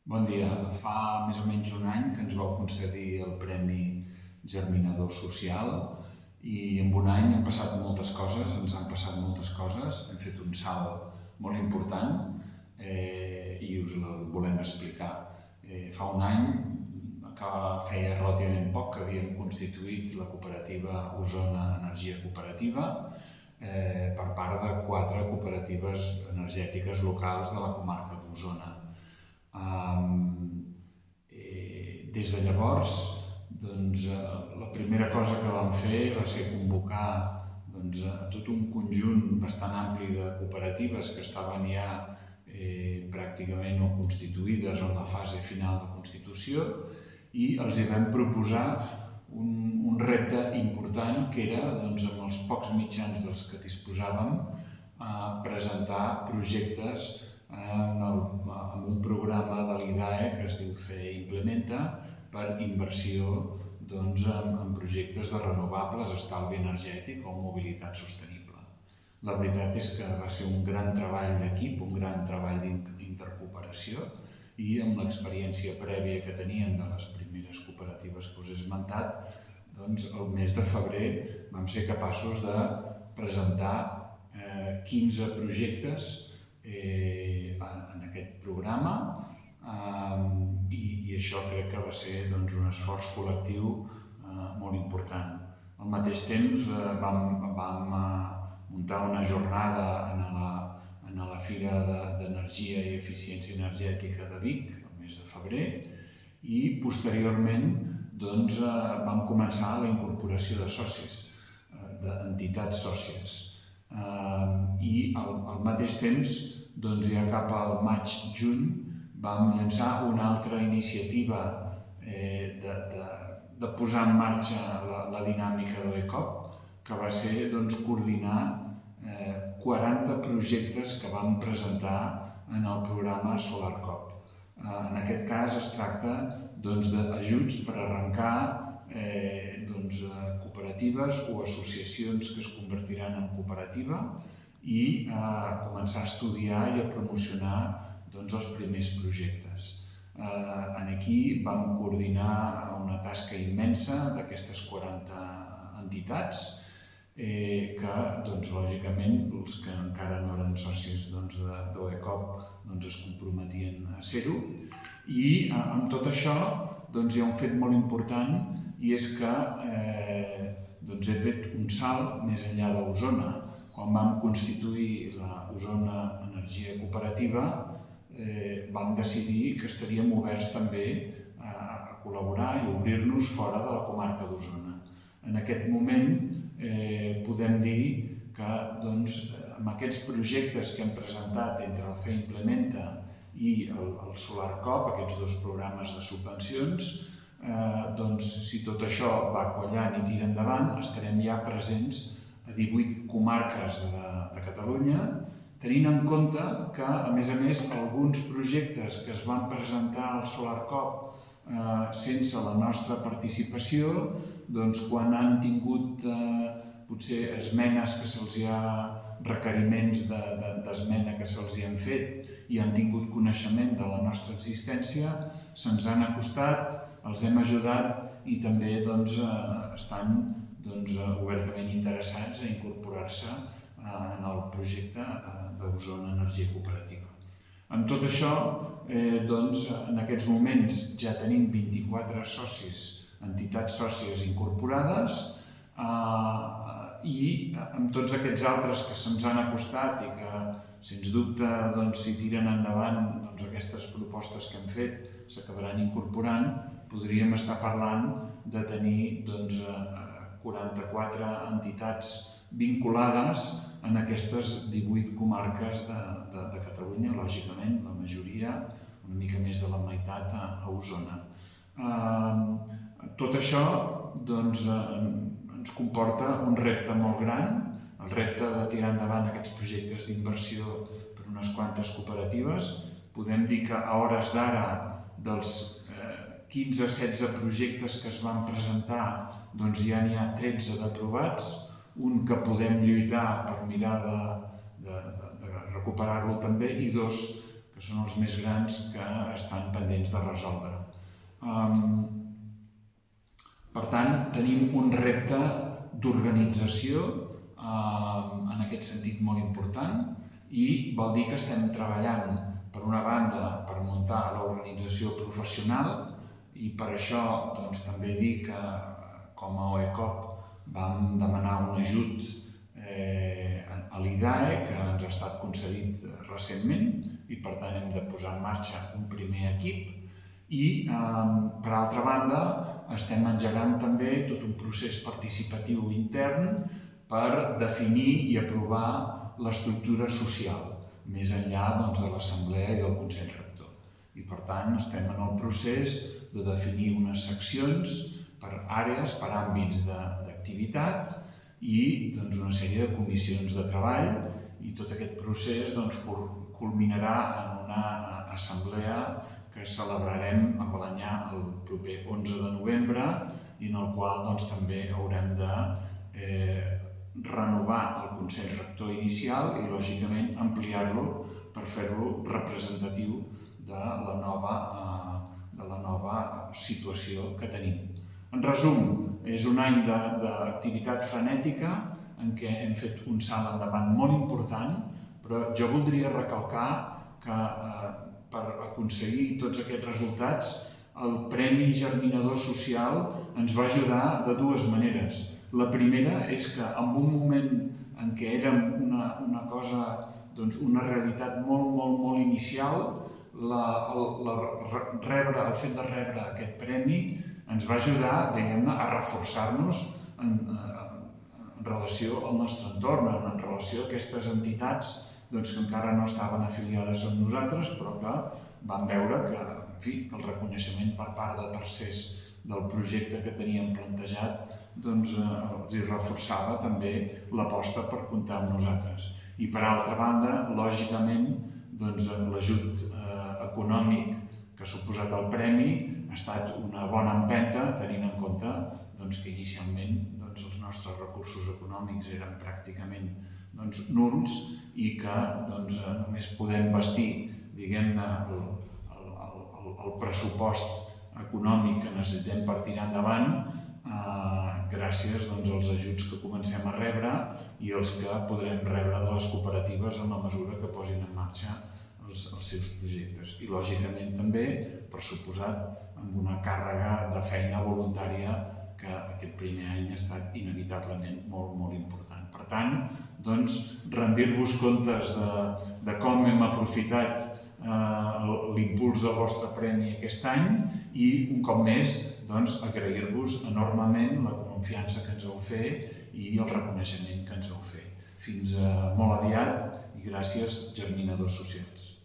Bon dia. Fa més o menys un any que ens vau concedir el Premi Germinador Social i en un any han passat moltes coses, ens han passat moltes coses, hem fet un salt molt important i us el volem explicar. Fa un any, que feia relativament poc que havíem constituït la cooperativa Osona Energia Cooperativa per part de 4 cooperatives energètiques locals de la comarca d'Osona. Des de llavors, la primera cosa que vam fer va ser convocar a tot un conjunt bastant ampli de cooperatives que estaven ja pràcticament o constituïdes o en la fase final de constitució i els hi vam proposar un repte important que era, amb els pocs mitjans dels que disposàvem, presentar projectes amb un programa de l'IDAE que es diu CE Implementa per inversió en projectes de renovables, estalvi energètic o mobilitat sostenible. La veritat és que va ser un gran treball d'equip, un gran treball d'intercooperació i amb l'experiència prèvia que teníem de les primeres cooperatives que us he esmentat, el mes de febrer vam ser capaços de presentar 15 projectes en aquest programa i això crec que va ser un esforç col·lectiu molt important. Al mateix temps vam muntar una jornada en la Fira d'Energia i Eficiència Energètica de Vic, el mes de febrer, i posteriorment vam començar la incorporació de socis, d'entitats sòcies. I al mateix temps, ja cap al maig-juny, vam llançar una altra iniciativa de posar en marxa la dinàmica d'OECOP, que va ser coordinar 40 projectes que vam presentar en el programa SolarCOP. En aquest cas es tracta d'ajuts per arrencar cooperatives o associacions que es convertiran en cooperativa i començar a estudiar i a promocionar els primers projectes. Aquí vam coordinar una tasca immensa d'aquestes 40 entitats que, lògicament, els que encara no eren socis d'OECOP es comprometien a ser-ho. I amb tot això hi ha un fet molt important i és que he fet un salt més enllà d'Osona. Quan vam constituir la Osona Energia Cooperativa vam decidir que estaríem oberts també a col·laborar i obrir-nos fora de la comarca d'Osona. En aquest moment podem dir que amb aquests projectes que hem presentat entre el CE Implementa i el SolarCOP, aquests 2 programes de subvencions, si tot això va quallant i tira endavant, estarem ja presents a 18 comarques de Catalunya, tenint en compte que, a més, alguns projectes que es van presentar al SolarCOP sense la nostra participació, quan han tingut potser esmenes que se'ls ha requeriments d'esmena que se'ls han fet i han tingut coneixement de la nostra existència, se'ns han acostat, els hem ajudat i també estan obertament interessats a incorporar-se en el projecte d'Osona Energia Cooperativa. Amb tot això, en aquests moments ja tenim 24 socis, entitats sòcies incorporades i amb tots aquests altres que se'ns han acostat i que, sens dubte, si tiren endavant aquestes propostes que hem fet s'acabaran incorporant, podríem estar parlant de tenir 44 entitats vinculades en aquestes 18 comarques de Catalunya, lògicament, la majoria, una mica més de la meitat, a Osona. Tot això ens comporta un repte molt gran, el repte de tirar endavant aquests projectes d'inversió per unes quantes cooperatives. Podem dir que a hores d'ara, dels 15-16 projectes que es van presentar, ja n'hi ha 13 d'aprovats, un que podem lluitar per mirar de recuperar-lo també i 2 que són els més grans que estan pendents temps de resoldre. Per tant, tenim un repte d'organització en aquest sentit molt important i vol dir que estem treballant, per una banda, per muntar l'organització professional i per això també dir que com a OECOP vam demanar un ajut a l'IDAE que ens ha estat concedit recentment i per tant hem de posar en marxa un primer equip i per altra banda estem engegant també tot un procés participatiu intern per definir i aprovar l'estructura social més enllà de l'Assemblea i del Consell Rector. I per tant estem en el procés de definir unes seccions per àrees, per àmbits d'activitat i una sèrie de comissions de treball i tot aquest procés culminarà en una assemblea que celebrarem a Balenyà el proper 11 de novembre i en el qual també haurem de renovar el Consell Rector inicial i, lògicament, ampliar-lo per fer-lo representatiu de la nova situació que tenim. En resum, és un any d'activitat frenètica en què hem fet un salt endavant molt important, però jo voldria recalcar que per aconseguir tots aquests resultats el Premi Germinador Social ens va ajudar de dues maneres. La primera és que en un moment en què érem una cosa, una realitat molt inicial, el fet de rebre aquest premi ens va ajudar, diguem-ne, a reforçar-nos en relació al nostre entorn, en relació a aquestes entitats que encara no estaven afiliades amb nosaltres, però que vam veure que el reconeixement per part de tercers del projecte que teníem plantejat els reforçava també l'aposta per comptar amb nosaltres. I per altra banda, lògicament, l'ajut econòmic que ha suposat el premi ha estat una bona empenta, tenint en compte que inicialment els nostres recursos econòmics eren pràcticament nuls i que només podem bastir, diguem-ne, el pressupost econòmic que necessitem per tirar endavant gràcies als ajuts que comencem a rebre i els que podrem rebre de les cooperatives en la mesura que posin en marxa els seus projectes. I, lògicament, també, per suposat, amb una càrrega de feina voluntària que aquest primer any ha estat inevitablement molt important. Per tant, rendir-vos comptes de com hem aprofitat l'impuls del vostre premi aquest any i, un cop més, agrair-vos enormement la confiança que ens heu fet i el reconeixement que ens heu fet. Fins molt aviat i gràcies, Germinadors Socials.